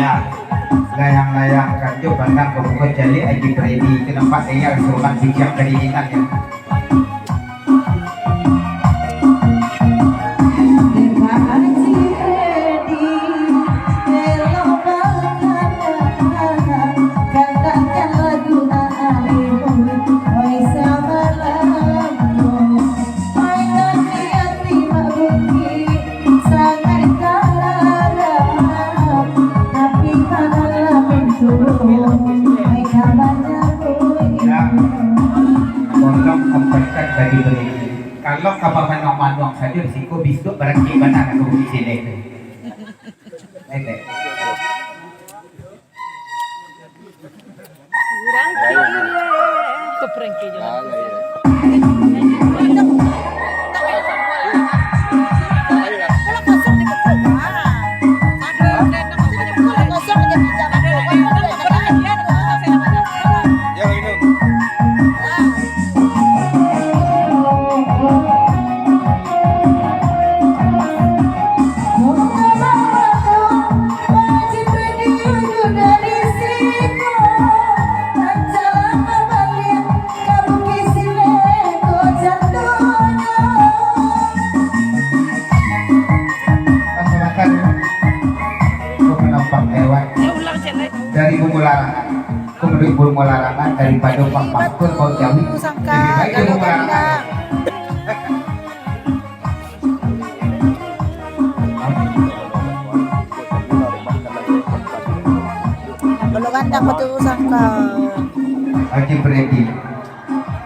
ya layang-layang kanjo pandang kebuka jali aji predi kenapa dia suruhan bijak dari ingat ya. Kalau kapal manong saja risiko bisuk barang gimana aku di sini. Kurang keprengki juga. Dari bumbu larangan, kemudian bumbu larangan daripada pak kau jauh lebih baik bumbu larangan. Belum kandang betul sangka. Haji Bredi,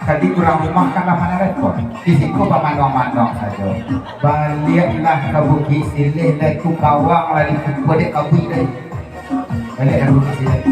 tadi kurang rumah kan mana repot. Disiko pamandong-mandong saja. Baliklah ke Bukit Silih dan ku kawang lagi kudet kabui deh. Balik ke Bukit Silih.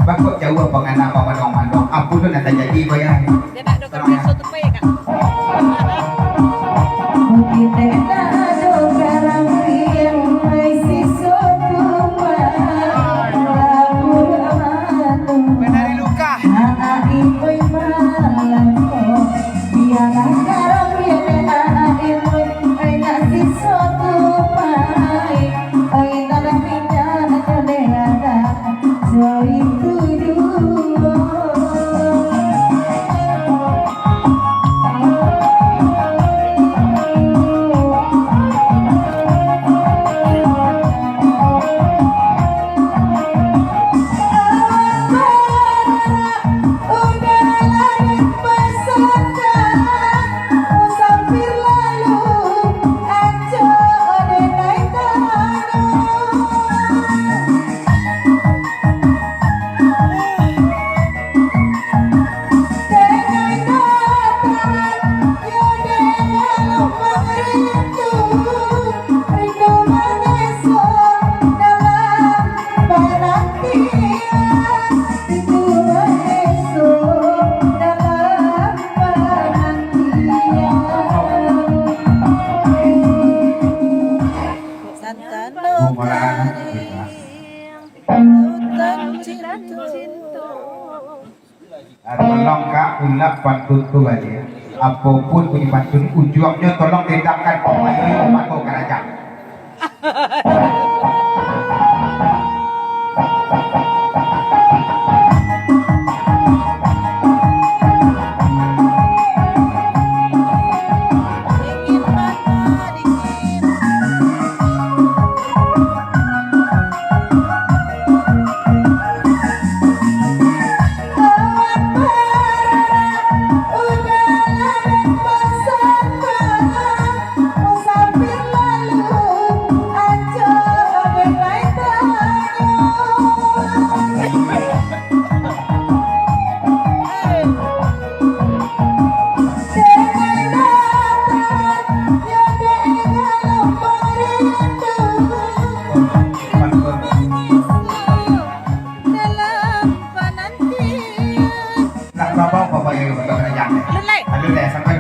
Bakok jauh pengenal pemandong-mandong apa tu nak jadi bayar. Dia nak dokter besok tu payah kak. Menari luka. Tolong kak ulap pantun tu aja. Apapun punya pantun ujungnya tolong tindakan pemain pantun kerajaan.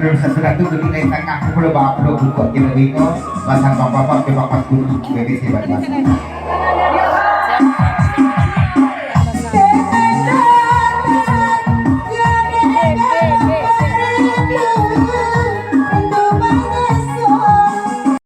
Belum sesudah itu gedung dari tengah aku belum bawa buku kita itu bahasa bapak-bapak ke bapak guru BBC banget.